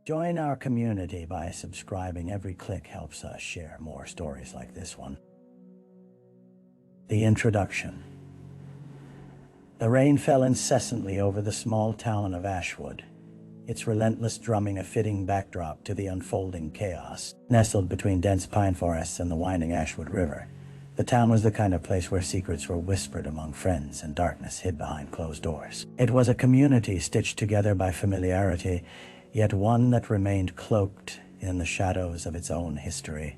Join our community by subscribing. Every click helps us share more stories like this one. The introduction. The rain fell incessantly over the small town of Ashwood, its relentless drumming a fitting backdrop to the unfolding chaos. Nestled between dense pine forests and the winding Ashwood River, the town was the kind of place where secrets were whispered among friends and darkness hid behind closed doors. It was a community stitched together by familiarity, yet one that remained cloaked in the shadows of its own history.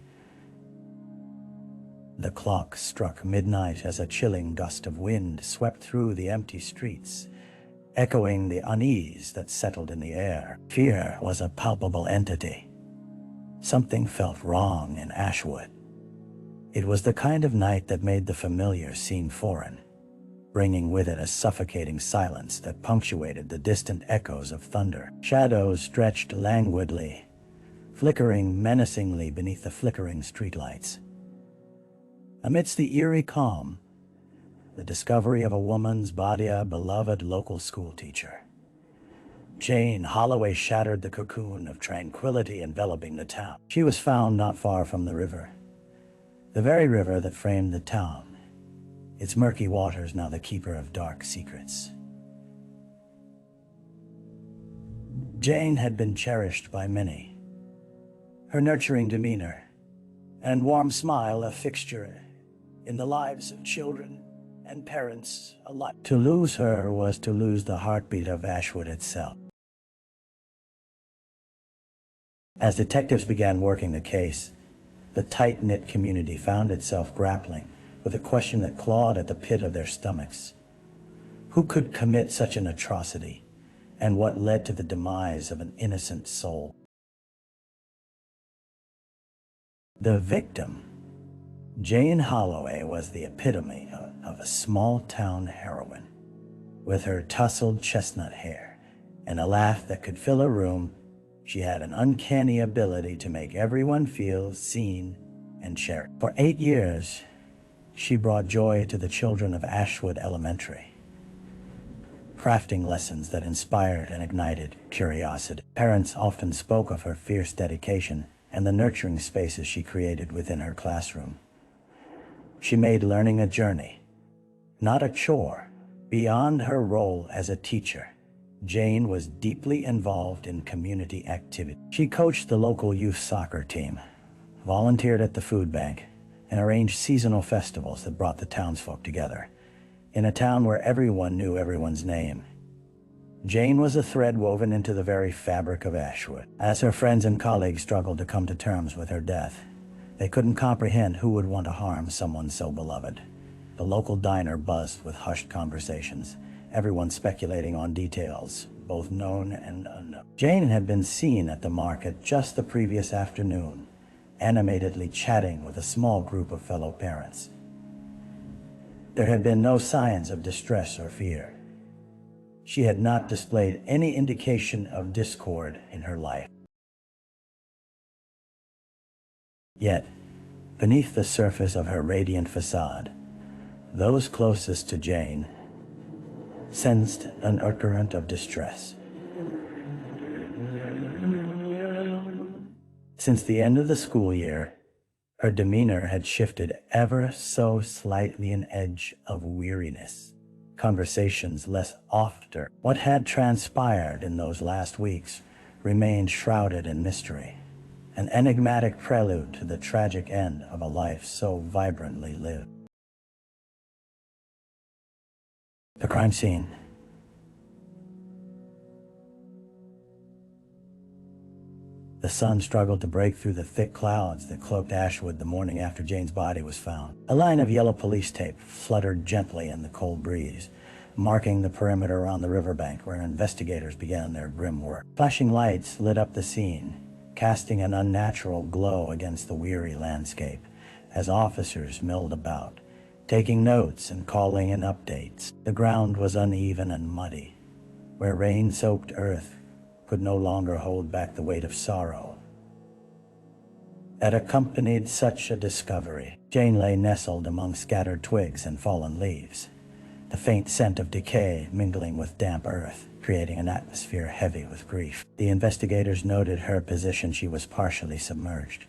The clock struck midnight as a chilling gust of wind swept through the empty streets, echoing the unease that settled in the air. Fear was a palpable entity. Something felt wrong in Ashwood. It was the kind of night that made the familiar seem foreign, bringing with it a suffocating silence that punctuated the distant echoes of thunder. Shadows stretched languidly, flickering menacingly beneath the flickering streetlights. Amidst the eerie calm, the discovery of a woman's body, a beloved local schoolteacher. Jane Holloway shattered the cocoon of tranquility enveloping the town. She was found not far from the river, the very river that framed the town, its murky waters now the keeper of dark secrets. Jane had been cherished by many, her nurturing demeanor and warm smile a fixture in the lives of children and parents alike. To lose her was to lose the heartbeat of Ashwood itself. As detectives began working the case, the tight-knit community found itself grappling with a question that clawed at the pit of their stomachs. Who could commit such an atrocity, and what led to the demise of an innocent soul? The victim, Jane Holloway, was the epitome of a small-town heroine. With her tousled chestnut hair and a laugh that could fill a room, she had an uncanny ability to make everyone feel seen and cherished. For 8 years, she brought joy to the children of Ashwood Elementary, crafting lessons that inspired and ignited curiosity. Parents often spoke of her fierce dedication and the nurturing spaces she created within her classroom. She made learning a journey, not a chore. Beyond her role as a teacher, Jane was deeply involved in community activity. She coached the local youth soccer team, volunteered at the food bank, and arranged seasonal festivals that brought the townsfolk together. In a town where everyone knew everyone's name, Jane was a thread woven into the very fabric of Ashwood. As her friends and colleagues struggled to come to terms with her death, they couldn't comprehend who would want to harm someone so beloved. The local diner buzzed with hushed conversations, everyone speculating on details, both known and unknown. Jane had been seen at the market just the previous afternoon, animatedly chatting with a small group of fellow parents. There had been no signs of distress or fear. She had not displayed any indication of discord in her life. Yet, beneath the surface of her radiant facade, those closest to Jane sensed an undercurrent of distress. Since the end of the school year, her demeanor had shifted ever so slightly, an edge of weariness. Conversations less often. What had transpired in those last weeks remained shrouded in mystery, an enigmatic prelude to the tragic end of a life so vibrantly lived. The crime scene. The sun struggled to break through the thick clouds that cloaked Ashwood the morning after Jane's body was found. A line of yellow police tape fluttered gently in the cold breeze, marking the perimeter around the riverbank where investigators began their grim work. Flashing lights lit up the scene, casting an unnatural glow against the weary landscape as officers milled about, taking notes and calling in updates. The ground was uneven and muddy, where rain-soaked earth could no longer hold back the weight of sorrow that accompanied such a discovery. Jane lay nestled among scattered twigs and fallen leaves, the faint scent of decay mingling with damp earth, creating an atmosphere heavy with grief. The investigators noted her position. She was partially submerged,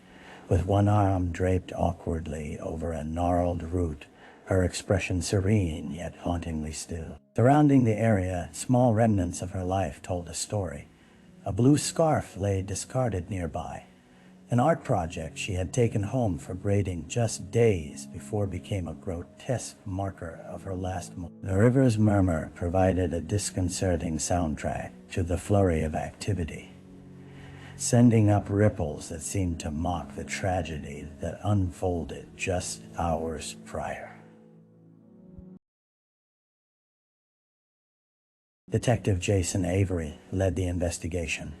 with one arm draped awkwardly over a gnarled root, her expression serene yet hauntingly still. Surrounding the area, small remnants of her life told a story. A blue scarf lay discarded nearby, an art project she had taken home for grading just days before became a grotesque marker of her last moment. The river's murmur provided a disconcerting soundtrack to the flurry of activity, sending up ripples that seemed to mock the tragedy that unfolded just hours prior. Detective Jason Avery led the investigation,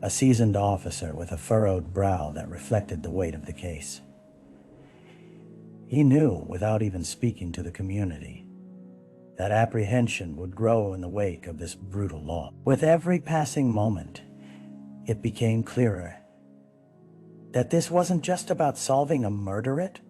a seasoned officer with a furrowed brow that reflected the weight of the case. He knew, without even speaking to the community, that apprehension would grow in the wake of this brutal law. With every passing moment, it became clearer that this wasn't just about solving a murder, it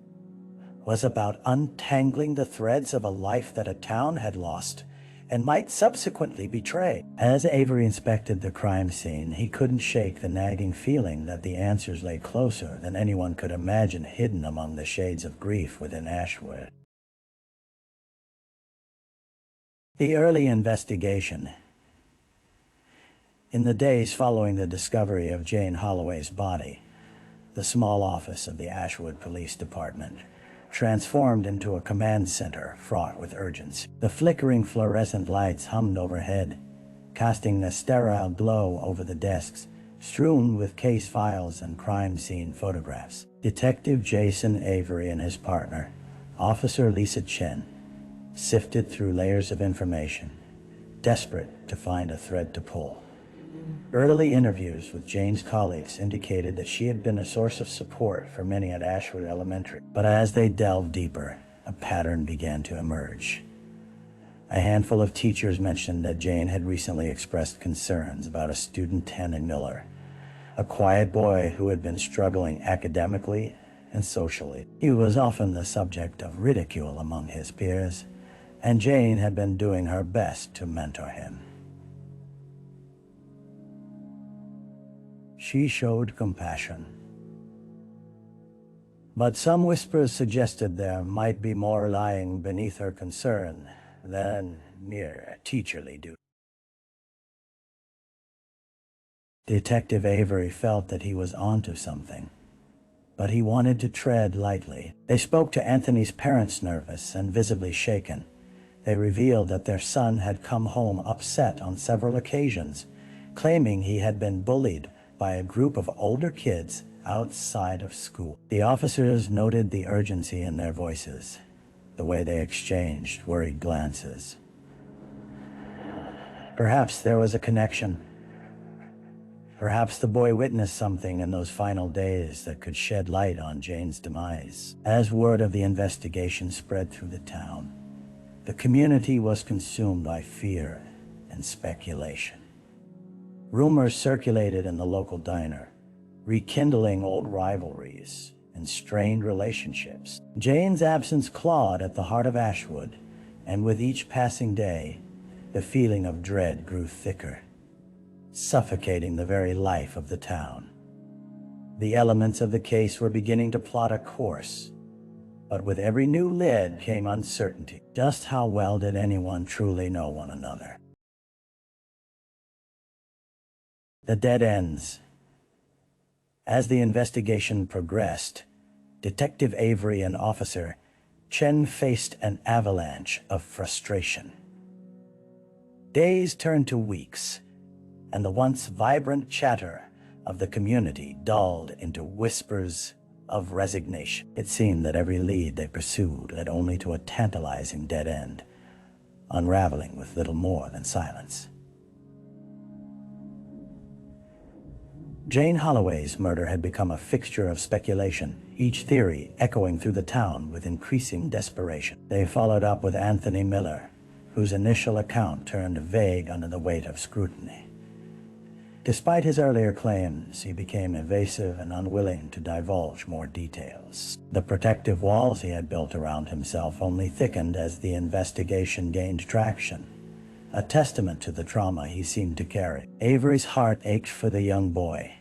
was about untangling the threads of a life that a town had lost and might subsequently betray. As Avery inspected the crime scene, he couldn't shake the nagging feeling that the answers lay closer than anyone could imagine, hidden among the shades of grief within Ashwood. The early investigation. In the days following the discovery of Jane Holloway's body, the small office of the Ashwood Police Department transformed into a command center fraught with urgency. The flickering fluorescent lights hummed overhead, casting a sterile glow over the desks, strewn with case files and crime scene photographs. Detective Jason Avery and his partner, Officer Lisa Chen, sifted through layers of information, desperate to find a thread to pull. Early interviews with Jane's colleagues indicated that she had been a source of support for many at Ashwood Elementary. But as they delved deeper, a pattern began to emerge. A handful of teachers mentioned that Jane had recently expressed concerns about a student, Tanner Miller, a quiet boy who had been struggling academically and socially. He was often the subject of ridicule among his peers, and Jane had been doing her best to mentor him. She showed compassion, but some whispers suggested there might be more lying beneath her concern than mere teacherly duty. Detective Avery felt that he was onto something, but he wanted to tread lightly. They spoke to Anthony's parents, nervous and visibly shaken. They revealed that their son had come home upset on several occasions, claiming he had been bullied by a group of older kids outside of school. The officers noted the urgency in their voices, the way they exchanged worried glances. Perhaps there was a connection. Perhaps the boy witnessed something in those final days that could shed light on Jane's demise. As word of the investigation spread through the town, the community was consumed by fear and speculation. Rumors circulated in the local diner, rekindling old rivalries and strained relationships. Jane's absence clawed at the heart of Ashwood, and with each passing day, the feeling of dread grew thicker, suffocating the very life of the town. The elements of the case were beginning to plot a course, but with every new lid came uncertainty. Just how well did anyone truly know one another? The dead ends. As the investigation progressed, Detective Avery and Officer Chen faced an avalanche of frustration. Days turned to weeks, and the once vibrant chatter of the community dulled into whispers of resignation. It seemed that every lead they pursued led only to a tantalizing dead end, unraveling with little more than silence. Jane Holloway's murder had become a fixture of speculation, each theory echoing through the town with increasing desperation. They followed up with Anthony Miller, whose initial account turned vague under the weight of scrutiny. Despite his earlier claims, he became evasive and unwilling to divulge more details. The protective walls he had built around himself only thickened as the investigation gained traction, a testament to the trauma he seemed to carry. Avery's heart ached for the young boy.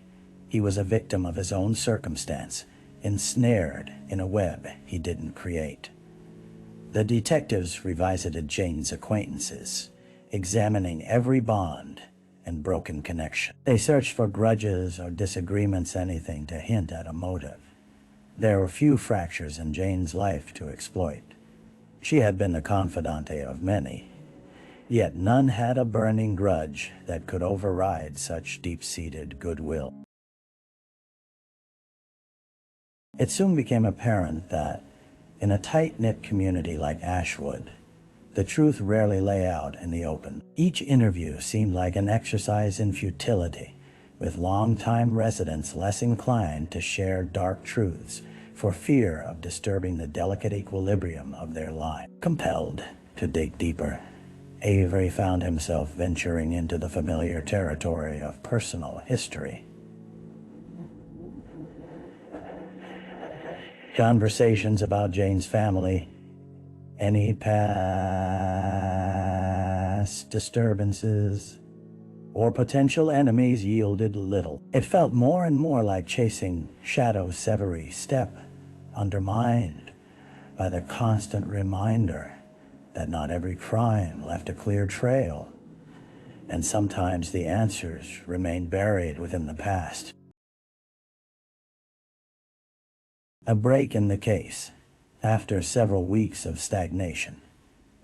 He was a victim of his own circumstance, ensnared in a web he didn't create. The detectives revisited Jane's acquaintances, examining every bond and broken connection. They searched for grudges or disagreements, anything to hint at a motive. There were few fractures in Jane's life to exploit. She had been the confidante of many, yet none had a burning grudge that could override such deep-seated goodwill. It soon became apparent that, in a tight-knit community like Ashwood, the truth rarely lay out in the open. Each interview seemed like an exercise in futility, with long-time residents less inclined to share dark truths for fear of disturbing the delicate equilibrium of their lives. Compelled to dig deeper, Avery found himself venturing into the familiar territory of personal history. Conversations about Jane's family, any past disturbances, or potential enemies yielded little. It felt more and more like chasing shadows every step, undermined by the constant reminder that not every crime left a clear trail, and sometimes the answers remained buried within the past. A break in the case. After several weeks of stagnation,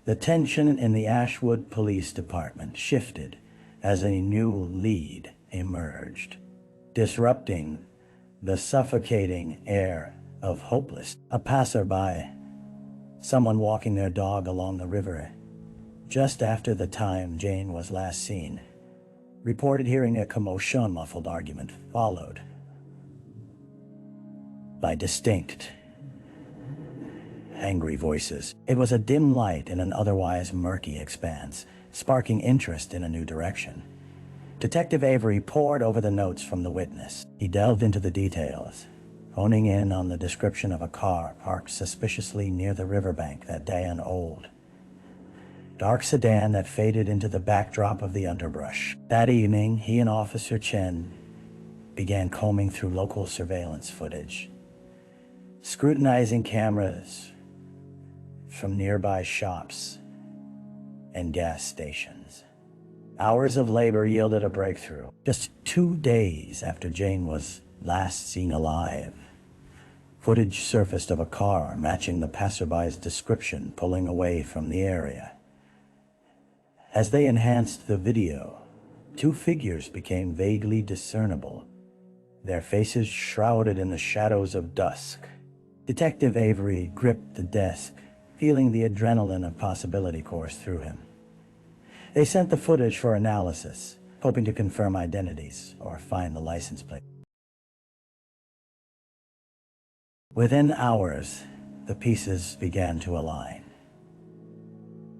the tension in the Ashwood Police Department shifted as a new lead emerged, disrupting the suffocating air of hopelessness. A passerby, someone walking their dog along the river just after the time Jane was last seen, reported hearing a commotion, muffled argument followed by distinct, angry voices. It was a dim light in an otherwise murky expanse, sparking interest in a new direction. Detective Avery pored over the notes from the witness. He delved into the details, honing in on the description of a car parked suspiciously near the riverbank that day, an old, dark sedan that faded into the backdrop of the underbrush. That evening, he and Officer Chen began combing through local surveillance footage, scrutinizing cameras from nearby shops and gas stations. Hours of labor yielded a breakthrough. Just 2 days after Jane was last seen alive, footage surfaced of a car matching the passerby's description pulling away from the area. As they enhanced the video, 2 figures became vaguely discernible, their faces shrouded in the shadows of dusk. Detective Avery gripped the desk, feeling the adrenaline of possibility course through him. They sent the footage for analysis, hoping to confirm identities or find the license plate. Within hours, the pieces began to align.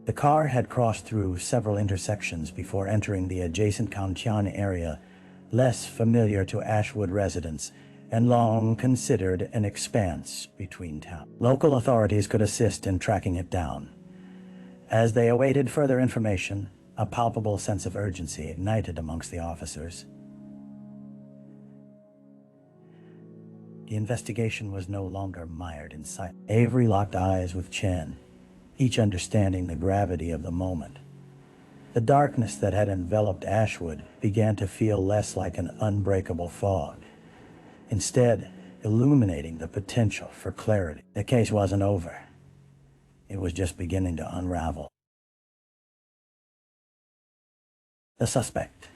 The car had crossed through several intersections before entering the adjacent Kantian area, less familiar to Ashwood residents and long considered an expanse between towns. Local authorities could assist in tracking it down. As they awaited further information, a palpable sense of urgency ignited amongst the officers. The investigation was no longer mired in silence. Avery locked eyes with Chen, each understanding the gravity of the moment. The darkness that had enveloped Ashwood began to feel less like an unbreakable fog, instead illuminating the potential for clarity. The case wasn't over. It was just beginning to unravel. The suspect.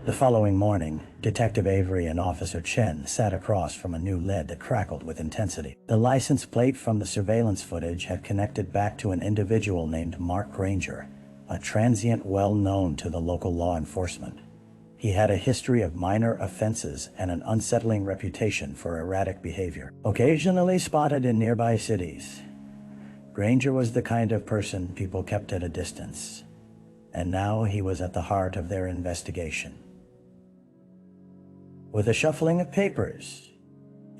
The following morning, Detective Avery and Officer Chen sat across from a new lead that crackled with intensity. The license plate from the surveillance footage had connected back to an individual named Mark Granger, a transient well known to the local law enforcement. He had a history of minor offenses and an unsettling reputation for erratic behavior. Occasionally spotted in nearby cities, Granger was the kind of person people kept at a distance, and now he was at the heart of their investigation. With a shuffling of papers,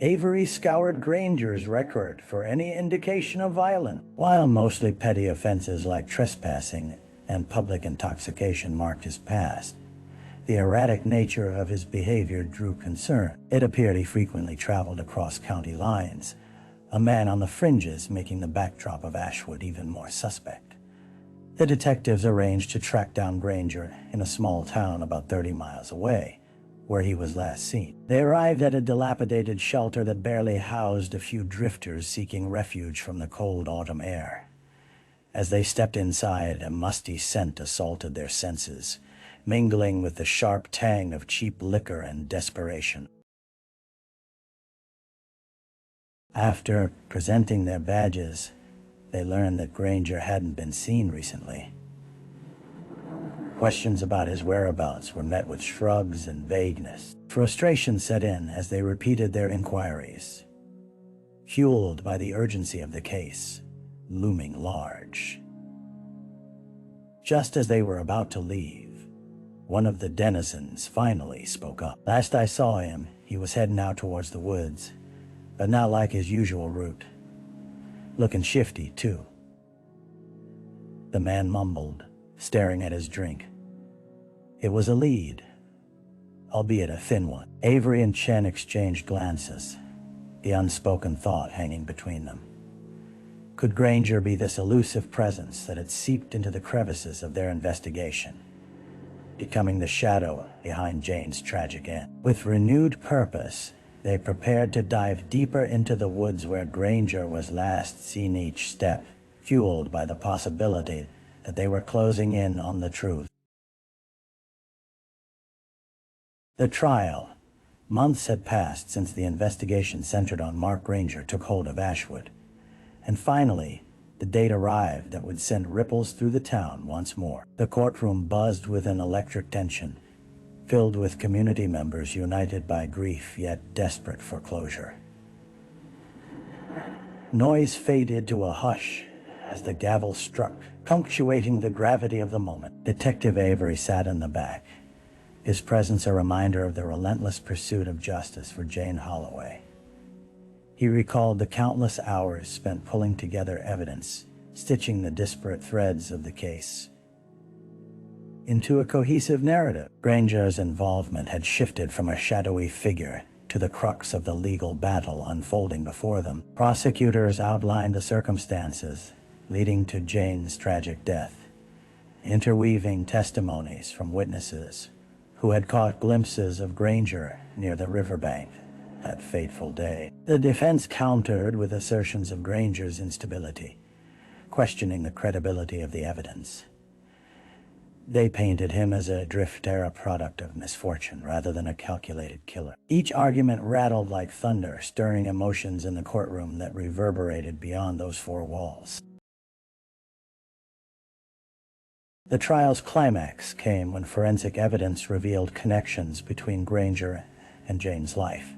Avery scoured Granger's record for any indication of violence. While mostly petty offenses like trespassing and public intoxication marked his past, the erratic nature of his behavior drew concern. It appeared he frequently traveled across county lines, a man on the fringes making the backdrop of Ashwood even more suspect. The detectives arranged to track down Granger in a small town about 30 miles away, where he was last seen. They arrived at a dilapidated shelter that barely housed a few drifters seeking refuge from the cold autumn air. As they stepped inside, a musty scent assaulted their senses, mingling with the sharp tang of cheap liquor and desperation. After presenting their badges, they learned that Granger hadn't been seen recently. Questions about his whereabouts were met with shrugs and vagueness. Frustration set in as they repeated their inquiries, fueled by the urgency of the case, looming large. Just as they were about to leave, one of the denizens finally spoke up. Last I saw him, he was heading out towards the woods, but not like his usual route. Looking shifty, too. The man mumbled, staring at his drink. It was a lead, albeit a thin one. Avery and Chen exchanged glances, the unspoken thought hanging between them. Could Granger be this elusive presence that had seeped into the crevices of their investigation, becoming the shadow behind Jane's tragic end? With renewed purpose, they prepared to dive deeper into the woods where Granger was last seen, each step fueled by the possibility that they were closing in on the truth. The trial. Months had passed since the investigation centered on Mark Granger took hold of Ashwood, and finally, the date arrived that would send ripples through the town once more. The courtroom buzzed with an electric tension, filled with community members united by grief yet desperate for closure. Noise faded to a hush as the gavel struck, punctuating the gravity of the moment. Detective Avery sat in the back, his presence a reminder of the relentless pursuit of justice for Jane Holloway. He recalled the countless hours spent pulling together evidence, stitching the disparate threads of the case into a cohesive narrative. Granger's involvement had shifted from a shadowy figure to the crux of the legal battle unfolding before them. Prosecutors outlined the circumstances leading to Jane's tragic death, interweaving testimonies from witnesses who had caught glimpses of Granger near the riverbank that fateful day. The defense countered with assertions of Granger's instability, questioning the credibility of the evidence. They painted him as a drift-era product of misfortune rather than a calculated killer. Each argument rattled like thunder, stirring emotions in the courtroom that reverberated beyond those four walls. The trial's climax came when forensic evidence revealed connections between Granger and Jane's life,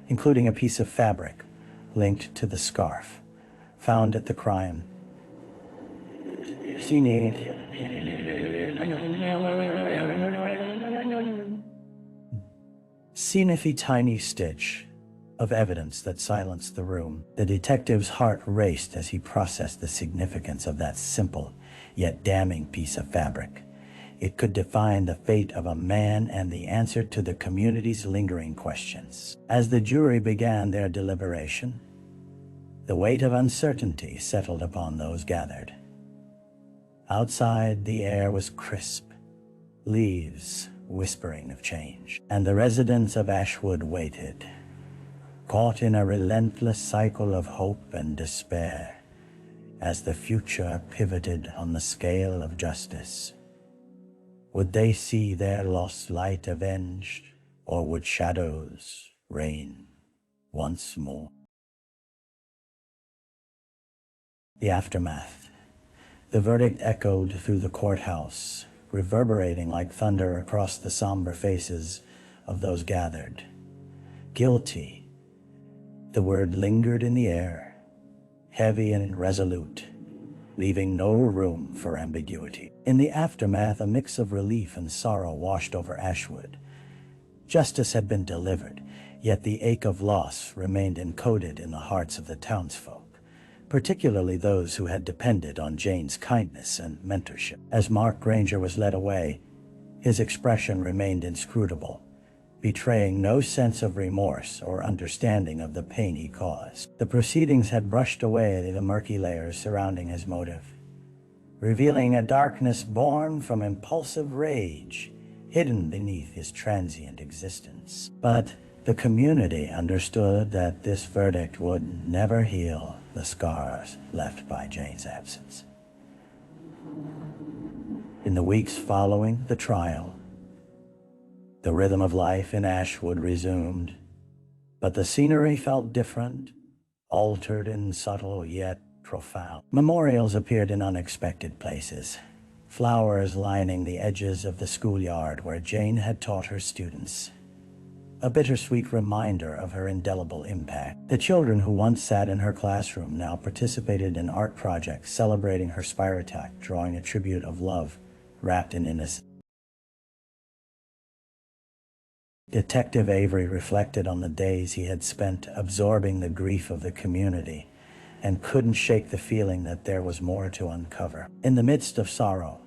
including a piece of fabric linked to the scarf found at the crime scene. Sniffy tiny stitch of evidence that silenced the room. The detective's heart raced as he processed the significance of that simple yet damning piece of fabric. It could define the fate of a man and the answer to the community's lingering questions. As the jury began their deliberation, the weight of uncertainty settled upon those gathered. Outside, the air was crisp, leaves whispering of change, and the residents of Ashwood waited, caught in a relentless cycle of hope and despair, as the future pivoted on the scale of justice. Would they see their lost light avenged, or would shadows reign once more? The aftermath. The verdict echoed through the courthouse, reverberating like thunder across the somber faces of those gathered. Guilty. The word lingered in the air, heavy and resolute, leaving no room for ambiguity. In the aftermath, a mix of relief and sorrow washed over Ashwood. Justice had been delivered, yet the ache of loss remained encoded in the hearts of the townsfolk, particularly those who had depended on Jane's kindness and mentorship. As Mark Granger was led away, his expression remained inscrutable, betraying no sense of remorse or understanding of the pain he caused. The proceedings had brushed away the murky layers surrounding his motive, revealing a darkness born from impulsive rage, hidden beneath his transient existence. But the community understood that this verdict would never heal the scars left by Jane's absence. In the weeks following the trial, the rhythm of life in Ashwood resumed, but the scenery felt different, altered and subtle yet profound. Memorials appeared in unexpected places, flowers lining the edges of the schoolyard where Jane had taught her students, a bittersweet reminder of her indelible impact. The children who once sat in her classroom now participated in art projects celebrating her spirit attack, drawing a tribute of love wrapped in innocence. Detective Avery reflected on the days he had spent absorbing the grief of the community and couldn't shake the feeling that there was more to uncover. In the midst of sorrow,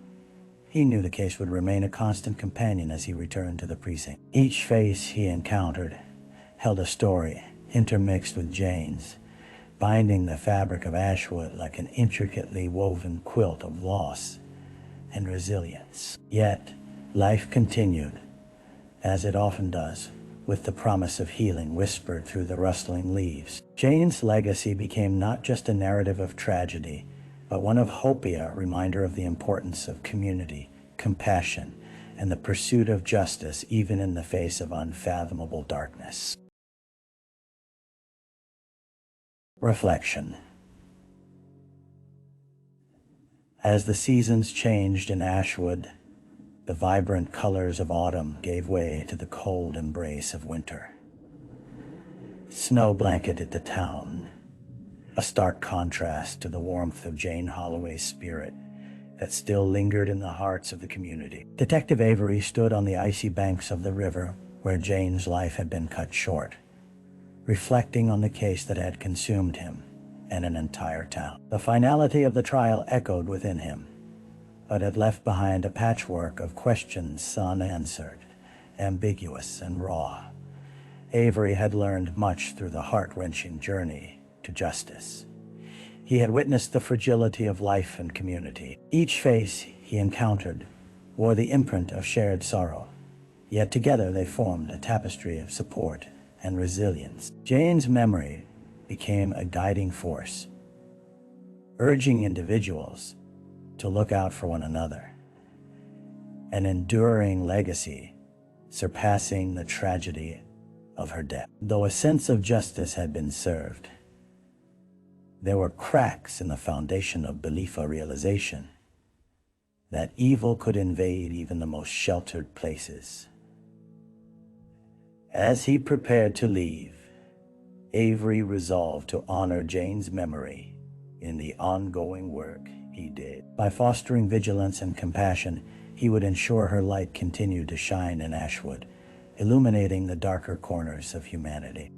he knew the case would remain a constant companion as he returned to the precinct. Each face he encountered held a story intermixed with Jane's, binding the fabric of Ashwood like an intricately woven quilt of loss and resilience. Yet, life continued, as it often does, with the promise of healing whispered through the rustling leaves. Jane's legacy became not just a narrative of tragedy, but one of hope, a reminder of the importance of community, compassion, and the pursuit of justice even in the face of unfathomable darkness. Reflection. As the seasons changed in Ashwood, the vibrant colors of autumn gave way to the cold embrace of winter. Snow blanketed the town, a stark contrast to the warmth of Jane Holloway's spirit that still lingered in the hearts of the community. Detective Avery stood on the icy banks of the river where Jane's life had been cut short, reflecting on the case that had consumed him and an entire town. The finality of the trial echoed within him, but had left behind a patchwork of questions unanswered, ambiguous and raw. Avery had learned much through the heart-wrenching journey to justice. He had witnessed the fragility of life and community. Each face he encountered wore the imprint of shared sorrow, yet together they formed a tapestry of support and resilience. Jane's memory became a guiding force, urging individuals to look out for one another, an enduring legacy surpassing the tragedy of her death. Though a sense of justice had been served, there were cracks in the foundation of belief or realization that evil could invade even the most sheltered places. As he prepared to leave, Avery resolved to honor Jane's memory in the ongoing work he did. By fostering vigilance and compassion, he would ensure her light continued to shine in Ashwood, illuminating the darker corners of humanity.